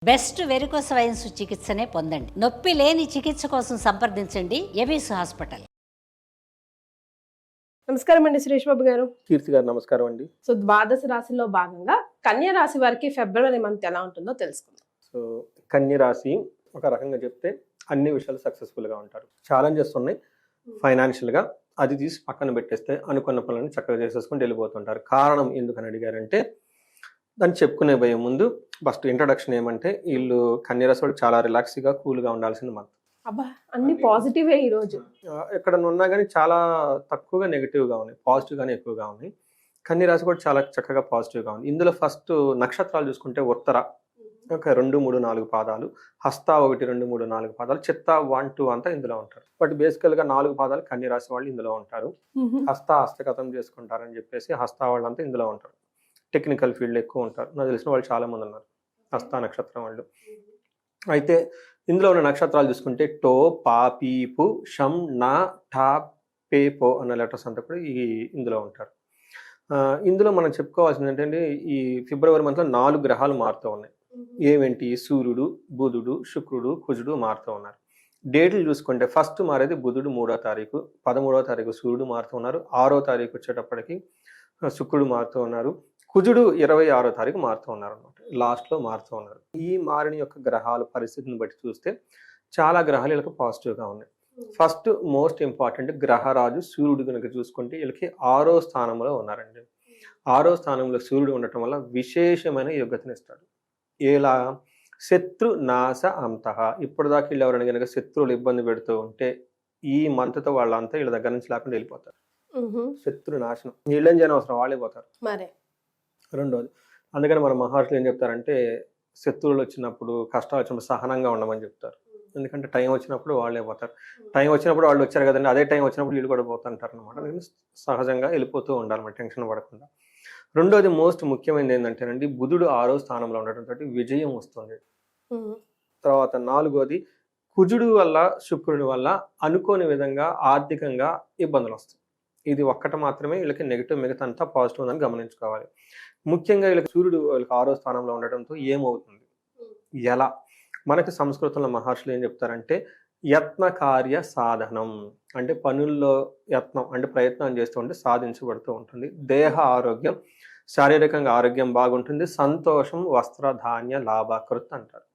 Best varicose wines చికిత్సనే పొందండి. నొప్పి లేని చికిత్స కోసం సంప్రదించండి ఎబిస్ హాస్పిటల్. నమస్కారం అండి సురేష్ బాబు గారు. కీర్తి గారు నమస్కారం అండి. సో ద్వాదశ రాశిలో భాగంగా కన్యా రాశి వారికి ఫిబ్రవరి మంత్ ఎలా ఉంటుందో తెలుసుకుందాం. సో కన్య రాశి ఒక రకంగా చెప్తే అన్ని విషయాలు సక్సెస్ఫుల్గా ఉంటారు. ఛాలెంజెస్ ఉన్నాయి ఫైనాన్షియల్గా, అది తీసి పక్కన పెట్టేస్తే అనుకున్న పనులను చక్కగా చేసేసుకుంటూ వెళ్ళిపోతుంటారు. కారణం ఎందుకని అడిగారంటే దాన్ని చెప్పుకునే భయం ముందు ఫస్ట్ ఇంట్రడక్షన్ ఏమంటే వీళ్ళు కన్యరాశి వాళ్ళు చాలా రిలాక్స్గా కూల్గా ఉండాల్సిన మంత్. అబ్బా అన్ని పాజిటివే ఈ రోజు. ఎక్కడ ఉన్నా కానీ చాలా తక్కువగా నెగిటివ్గా ఉన్నాయి, పాజిటివ్గానే ఎక్కువగా ఉన్నాయి. కన్యరాశి కూడా చాలా చక్కగా పాజిటివ్గా ఉంది. ఇందులో ఫస్ట్ నక్షత్రాలు చూసుకుంటే ఉత్తర ఒక 2, 3, 4 పాదాలు, హస్త 1, 2, 3, 4 పాదాలు, చిత్త 1, 2 అంతా ఇందులో ఉంటారు. బట్ బేసికల్గా 4 పాదాలు కన్యరాశి వాళ్ళు ఇందులో ఉంటారు. హస్తగతం చేసుకుంటారని చెప్పేసి హస్త వాళ్ళంతా ఇందులో ఉంటారు. టెక్నికల్ ఫీల్డ్ ఎక్కువ ఉంటారు. నాకు తెలిసిన వాళ్ళు చాలా మంది ఉన్నారు హస్త నక్షత్రం వాళ్ళు. అయితే ఇందులో ఉన్న నక్షత్రాలు చూసుకుంటే టో, పా, పీపు, షం, నా, టా, పే, పో అన్న లెటర్స్ అంతా కూడా ఇందులో ఉంటారు. ఇందులో మనం చెప్పుకోవాల్సింది ఏంటంటే ఈ ఫిబ్రవరి మంత్లో 4 గ్రహాలు మారుతూ ఉన్నాయి. ఏమేంటి? సూర్యుడు, బుధుడు, శుక్రుడు, కుజుడు మారుతూ ఉన్నారు. డేట్లు చూసుకుంటే ఫస్ట్ మారేది బుధుడు 3వ తారీఖు, 13వ తారీఖు సూర్యుడు మారుతూ ఉన్నారు, 6వ తారీఖు వచ్చేటప్పటికి శుక్రుడు మారుతూ ఉన్నారు, కుజుడు 26వ తారీఖు మారుతూ ఉన్నారు అనమాట, లాస్ట్లో మారుతూ ఉన్నారు. ఈ మారిన యొక్క గ్రహాల పరిస్థితిని బట్టి చూస్తే చాలా గ్రహాలు వీళ్ళకి పాజిటివ్గా ఉన్నాయి. ఫస్ట్ మోస్ట్ ఇంపార్టెంట్ గ్రహరాజు సూర్యుడు కనుక చూసుకుంటే వీళ్ళకి 6వ స్థానంలో ఉన్నారండి. 6వ స్థానంలో సూర్యుడు ఉండటం వల్ల విశేషమైన యోగ్యతనిస్తాడు. ఎలా? శత్రు నాశ అంతః. ఇప్పటిదాకా వీళ్ళు ఎవరైనా కనుక శత్రువులు ఇబ్బంది పెడుతూ ఉంటే ఈ మంత్తో వాళ్ళంతా వీళ్ళ దగ్గర నుంచి లేకుండా వెళ్ళిపోతారు. శత్రు నాశనం. వీళ్ళేం చేయని అవసరం, వాళ్ళే పోతారు. రెండోది, అందుకని మన మహర్షులు ఏం చెప్తారంటే శత్రువులు వచ్చినప్పుడు, కష్టాలు వచ్చినప్పుడు సహనంగా ఉండమని చెప్తారు. ఎందుకంటే టైం వచ్చినప్పుడు వాళ్ళే పోతారు. టైం వచ్చినప్పుడు వాళ్ళు వచ్చారు కదండి, అదే టైం వచ్చినప్పుడు వీళ్ళు కూడా పోతుంటారు అనమాట. సహజంగా వెళ్ళిపోతూ ఉండాలి, మనం టెన్షన్ పడకుండా. రెండోది మోస్ట్ ముఖ్యమైనది ఏంటంటేనండి బుధుడు 6వ స్థానంలో ఉండటంతో విజయం వస్తుంది. తర్వాత 4వది కుజుడు వల్ల, శుక్రుడి వల్ల అనుకోని విధంగా ఆర్థికంగా ఇబ్బందులు వస్తాయి. ఇది ఒక్కటి మాత్రమే వీళ్ళకి నెగిటివ్, మిగతా అంతా పాజిటివ్ ఉందని గమనించుకోవాలి. ముఖ్యంగా వీళ్ళకి సూర్యుడు వీళ్ళకి 6వ స్థానంలో ఉండటంతో ఏమవుతుంది, ఎలా? మనకి సంస్కృతంలో మహర్షులు ఏం చెప్తారంటే యత్న కార్య సాధనం అంటే పనుల్లో యత్నం అంటే ప్రయత్నం చేస్తూ ఉంటే సాధించబడుతూ ఉంటుంది. దేహ ఆరోగ్యం, శారీరకంగా ఆరోగ్యం బాగుంటుంది. సంతోషం, వస్త్ర, ధాన్య, లాభకృత్ అంటారు.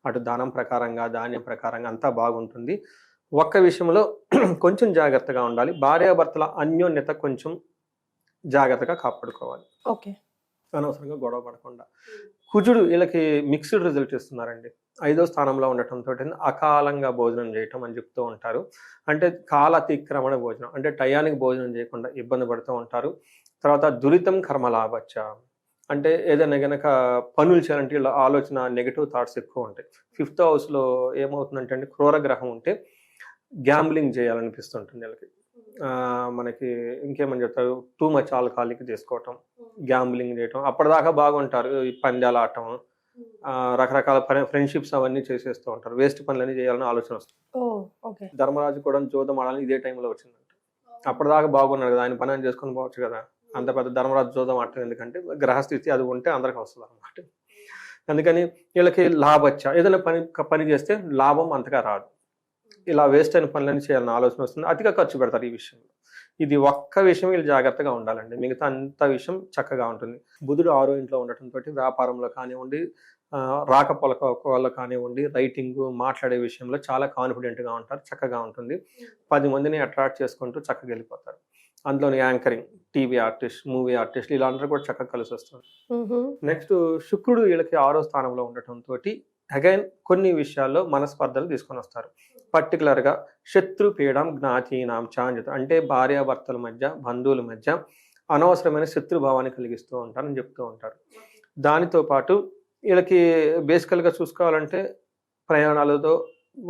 అటు దానం ప్రకారంగా, ధాన్యం ప్రకారంగా అంతా బాగుంటుంది. ఒక్క విషయంలో కొంచెం జాగ్రత్తగా ఉండాలి, భార్యాభర్తల అన్యోన్యత కొంచెం జాగ్రత్తగా కాపాడుకోవాలి. ఓకే, అనవసరంగా గొడవ పడకుండా. కుజుడు వీళ్ళకి మిక్స్డ్ రిజల్ట్ ఇస్తున్నారండి. 5వ స్థానంలో ఉండటంతో అకాలంగా భోజనం చేయటం అని చెప్తూ ఉంటారు. అంటే కాలాతిక్రమణ భోజనం అంటే టయానికి భోజనం చేయకుండా ఇబ్బంది పడుతూ ఉంటారు. తర్వాత దురితం కర్మలాభచ్చ అంటే ఏదైనా కనుక పనులు చేయాలంటే వీళ్ళ ఆలోచన, నెగిటివ్ థాట్స్ ఎక్కువ ఉంటాయి. 5th హౌస్లో ఏమవుతుందంటే అండి క్రూరగ్రహం ఉంటే గ్యాంబ్లింగ్ చేయాలనిపిస్తుంటుంది వీళ్ళకి. మనకి ఇంకేమని చెప్తారు, టూ మచ్ ఆల్కహాలిక్ చేసుకోవటం, గ్యాంబ్లింగ్ చేయటం. అప్పటిదాకా బాగుంటారు, ఈ పందాలు ఆడటం, రకరకాల ఫ్రెండ్షిప్స్ అవన్నీ చేసేస్తూ ఉంటారు. వేస్ట్ పనులన్నీ చేయాలని ఆలోచన వస్తుంది. ధర్మరాజు కూడా జోదం ఆడాలని ఇదే టైంలో వచ్చిందంట. అప్పటిదాకా బాగున్నాడు కదా, ఆయన పని అని చేసుకొని పోవచ్చు కదా, అంత పెద్ద ధర్మరాజు జోదం ఆడటం ఎందుకంటే గ్రహస్థితి అది ఉంటే అందరికి వస్తుంది అనమాట. అందుకని వీళ్ళకి లాభచ్చ, ఏదైనా పని చేస్తే లాభం అంతగా రాదు, ఇలా వేస్ట్ అయిన పనులన్నీ చేయాలని ఆలోచన వస్తుంది. అతిగా ఖర్చు పెడతారు ఈ విషయంలో. ఇది ఒక్క విషయం వీళ్ళు జాగ్రత్తగా ఉండాలండి, మిగతా అంత విషయం చక్కగా ఉంటుంది. బుధుడు 6వ ఇంట్లో ఉండటంతో వ్యాపారంలో కానివ్వండి, రాకపోకల్లో కానివ్వండి, రైటింగ్, మాట్లాడే విషయంలో చాలా కాన్ఫిడెంట్గా ఉంటారు, చక్కగా ఉంటుంది. 10 మందిని అట్రాక్ట్ చేసుకుంటూ చక్కగా వెళ్ళిపోతారు. అందులోని anchoring, TV artist, movie artist ఇలా అందరూ కూడా చక్కగా కలిసి వస్తారు. నెక్స్ట్ శుక్రుడు వీళ్ళకి 6వ స్థానంలో ఉండటంతో అగైన్ కొన్ని విషయాల్లో మనస్పర్ధలు తీసుకొని వస్తారు. పర్టికులర్గా శత్రుపీడం జ్ఞాతీనాం చాంజత అంటే భార్యాభర్తల మధ్య, బంధువుల మధ్య అనవసరమైన శత్రుభావాన్ని కలిగిస్తూ ఉంటారని చెప్తూ ఉంటారు. దానితో పాటు వీళ్ళకి బేసికల్గా చూసుకోవాలంటే ప్రయాణాలతో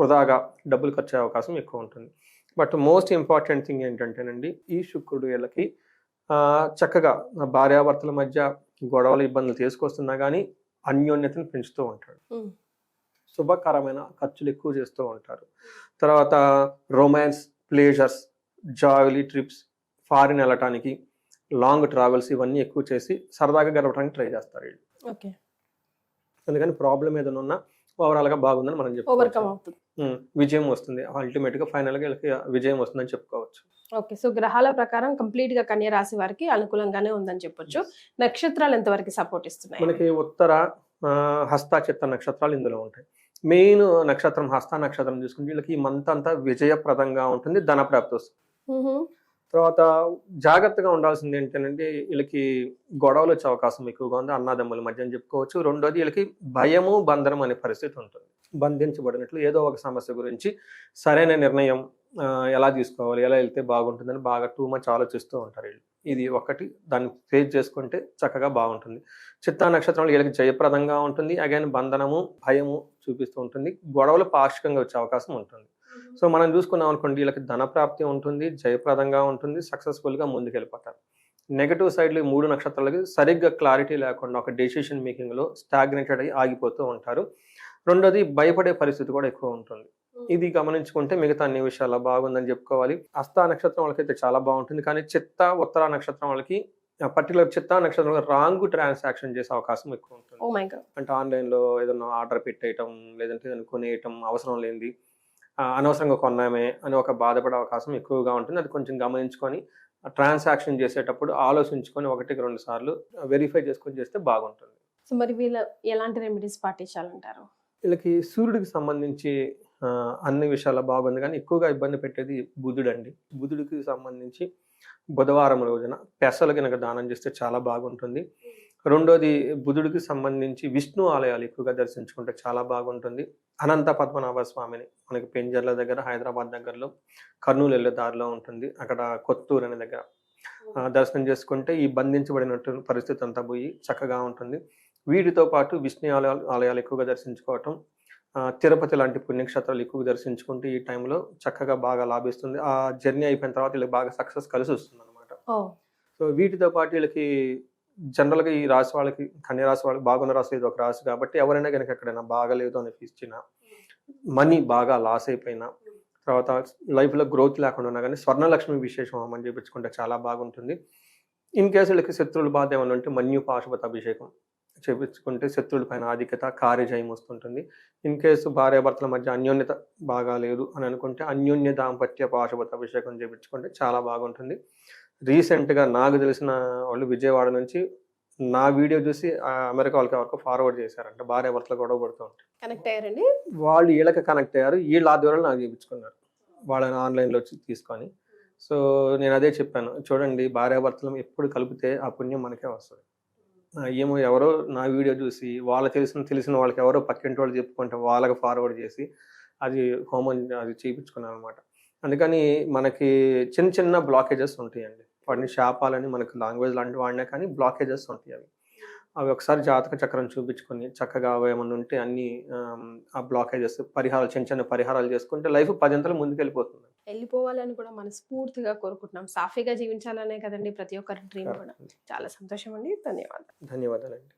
వృధాగా డబ్బులు ఖర్చు అయ్యే అవకాశం ఎక్కువ ఉంటుంది. బట్ మోస్ట్ ఇంపార్టెంట్ థింగ్ ఏంటంటేనండి ఈ శుక్రుడు వీళ్ళకి చక్కగా భార్యాభర్తల మధ్య గొడవలు, ఇబ్బందులు తీసుకొస్తున్నా కానీ అన్యోన్యతను పెంచుతూ ఉంటాడు. శుభకరమైన ఖర్చులు ఎక్కువ చేస్తూ ఉంటారు. తర్వాత రొమాన్స్, ప్లేజర్స్, జాలీ ట్రిప్స్, ఫారిన్ వెళ్ళటానికి, లాంగ్ ట్రావెల్స్ ఇవన్నీ ఎక్కువ చేసి సరదాగా గడపడానికి ట్రై చేస్తారు వీళ్ళు. అందుకని ప్రాబ్లం ఏదైనా ఉన్నా ఓవరాల్గా బాగుందని మనం ఓవర్కమ్ చెప్పుకోవచ్చు. అవుతుంది. విజయం వస్తుంది, అల్టిమేట్గా ఫైనల్గా వీళ్ళకి విజయం వస్తుందని చెప్పుకోవచ్చు. ఓకే, సో గ్రహాల ప్రకారం కంప్లీట్ గా కన్య రాశి వారికి అనుకూలంగానే ఉందని చెప్పొచ్చు. నక్షత్రాలు ఎంతవరకు సపోర్ట్ ఇస్తున్నాయి? మనకి ఉత్తర, హస్త, చిత్త నక్షత్రాలు ఇందులో ఉంటాయి. మెయిన్ నక్షత్రం హస్త నక్షత్రం చూసుకుంటే వీళ్ళకి ఈ మంత్ అంతా విజయప్రదంగా ఉంటుంది, ధనప్రాప్తి వస్తుంది. తర్వాత జాగ్రత్తగా ఉండాల్సింది ఏంటంటే వీళ్ళకి గొడవలు వచ్చే అవకాశం ఎక్కువగా ఉంది, అన్నదమ్ముల మధ్య అని చెప్పుకోవచ్చు. రెండోది వీళ్ళకి భయము బంధనం అనే పరిస్థితి ఉంటుంది. బంధించబడినట్లు ఏదో ఒక సమస్య గురించి సరైన నిర్ణయం ఎలా తీసుకోవాలి, ఎలా వెళ్తే బాగుంటుందని బాగా టూ మచ్ ఆలోచిస్తూ ఉంటారు వీళ్ళు. ఇది ఒకటి, దాన్ని ఫేస్ చేసుకుంటే చక్కగా బాగుంటుంది. చిత్తా నక్షత్రంలో వీళ్ళకి జయప్రదంగా ఉంటుంది, అగైన్ బంధనము భయము చూపిస్తూ ఉంటుంది, గొడవలు పాక్షికంగా వచ్చే అవకాశం ఉంటుంది. సో మనం చూసుకున్నాం అనుకోండి వీళ్ళకి ధనప్రాప్తి ఉంటుంది, జయప్రదంగా ఉంటుంది, సక్సెస్ఫుల్గా ముందుకెళ్ళిపోతారు. నెగటివ్ సైడ్లో 3 నక్షత్రాలకి సరిగ్గా క్లారిటీ లేకుండా ఒక డెసిషన్ మేకింగ్లో స్టాగ్నేటెడ్ అయ్యి ఆగిపోతూ ఉంటారు. రెండోది భయపడే పరిస్థితి కూడా ఎక్కువ ఉంటుంది. ఇది గమనించుకుంటే మిగతా అన్ని విషయాల్లో బాగుందని చెప్పుకోవాలి. హస్త నక్షత్రం వాళ్ళకైతే చాలా బాగుంటుంది, కానీ చిత్త ఉత్తర నక్షత్రం వాళ్ళకి పర్టికులర్ చిత్తా నక్షత్రం రాంగ్ ట్రాన్సాక్షన్ చేసే అవకాశం ఎక్కువ ఉంటుంది. Oh my god. అంటే ఆన్లైన్లో ఏదైనా ఆర్డర్ పెట్టేయటం, లేదంటే ఏదైనా కొనేయటం, అవసరం లేనిది అనవసరంగా కొన్నామే అని ఒక బాధపడే అవకాశం ఎక్కువగా ఉంటుంది. అది కొంచెం గమనించుకొని ట్రాన్సాక్షన్ చేసేటప్పుడు ఆలోచించుకొని 1-2 సార్లు వెరిఫై చేసుకొని చేస్తే బాగుంటుంది. సో మరి వీళ్ళు ఎలాంటి రెమెడీస్ పాటించాలంటారు? వీళ్ళకి సూర్యుడికి సంబంధించి అన్ని విషయాల్లో బాగుంది, కానీ ఎక్కువగా ఇబ్బంది పెట్టేది బుధుడు అండి. బుధుడికి సంబంధించి బుధవారం రోజున పెసలు కనుక దానం చేస్తే చాలా బాగుంటుంది. రెండోది బుధుడికి సంబంధించి విష్ణు ఆలయాలు ఎక్కువగా దర్శించుకుంటే చాలా బాగుంటుంది. అనంత పద్మనాభ స్వామిని మనకి పెంజర్ల దగ్గర, హైదరాబాద్ దగ్గరలో, కర్నూలు వెళ్ళే దారిలో ఉంటుంది, అక్కడ కొత్తూరు అనే దగ్గర దర్శనం చేసుకుంటే ఈ బంధించబడినట్టు పరిస్థితి అంతా పోయి చక్కగా ఉంటుంది. వీటితో పాటు విష్ణు ఆలయాలు ఎక్కువగా దర్శించుకోవటం, తిరుపతి లాంటి పుణ్యక్షేత్రాలు ఎక్కువగా దర్శించుకుంటే ఈ టైంలో చక్కగా బాగా లాభిస్తుంది. ఆ జర్నీ అయిపోయిన తర్వాత వీళ్ళకి బాగా సక్సెస్ కలిసి వస్తుంది అనమాట. సో వీటితో పాటు వీళ్ళకి జనరల్గా ఈ రాశి వాళ్ళకి, కన్య రాశి వాళ్ళకి బాగున్న రాశి ఇది ఒక రాశి కాబట్టి ఎవరైనా కనుక ఎక్కడైనా బాగలేదు అనిపించిన, మనీ బాగా లాస్ అయిపోయినా, తర్వాత లైఫ్లో గ్రోత్ లేకుండా ఉన్నా కానీ స్వర్ణలక్ష్మి విశేషం హోమం చేయించుకుంటే చాలా బాగుంటుంది. ఇన్ కేసు వీళ్ళకి శత్రువుల బాధ ఏమైనా ఉంటే మన్యు పాశుపత అభిషేకం చేయించుకుంటే శత్రువుల పైన ఆధిక్యత, కార్యజయం వస్తుంటుంది. ఇన్ కేసు భార్యాభర్తల మధ్య అన్యోన్యత బాగా లేదు అని అనుకుంటే అన్యోన్య దాంపత్య పాశుపత అభిషేకం చేయించుకుంటే చాలా బాగుంటుంది. రీసెంట్గా నాకు తెలిసిన వాళ్ళు విజయవాడ నుంచి నా వీడియో చూసి అమెరికా వాళ్ళకి ఎవరికో ఫార్వర్డ్ చేశారంట, భార్యాభర్తలు గొడవ పడుతూ ఉంటారు. కనెక్ట్ అయ్యారండి వాళ్ళు, వీళ్ళకి కనెక్ట్ అయ్యారు, వీళ్ళ ఆధ్వర్యంలో నాకు చేయించుకున్నారు వాళ్ళని ఆన్లైన్లో తీసుకొని. సో నేను అదే చెప్పాను, చూడండి భార్యాభర్తలు ఎప్పుడు కలిపితే ఆ పుణ్యం మనకే వస్తుంది. ఏమో ఎవరో నా వీడియో చూసి తెలిసిన వాళ్ళకి ఎవరో పక్కింటి వాళ్ళు చెప్పుకుంటే వాళ్ళకి ఫార్వర్డ్ చేసి అది హోమం అది చేయించుకున్నాను అనమాట. అందుకని మనకి చిన్న చిన్న బ్లాకేజెస్ ఉంటాయండి, వాటిని శాపాలని మనకు లాంగ్వేజ్ లాంటి వాడినా కానీ బ్లాకేజెస్ ఉంటాయి. అవి ఒకసారి జాతక చక్రం చూపించుకొని చక్కగా ఏమన్నా ఉంటే అన్ని ఆ బ్లాకేజెస్ పరిహారాలు, చిన్న చిన్న పరిహారాలు చేసుకుంటే లైఫ్ 10 అంతలు ముందుకెళ్ళిపోతుంది. వెళ్ళిపోవాలని కూడా మనస్ఫూర్తిగా కోరుకుంటున్నాం. సాఫీగా జీవించాలనే కదండి ప్రతి ఒక్కరి డ్రీమ్ కూడా. చాలా సంతోషం అండి, ధన్యవాదాలు. ధన్యవాదాలండి.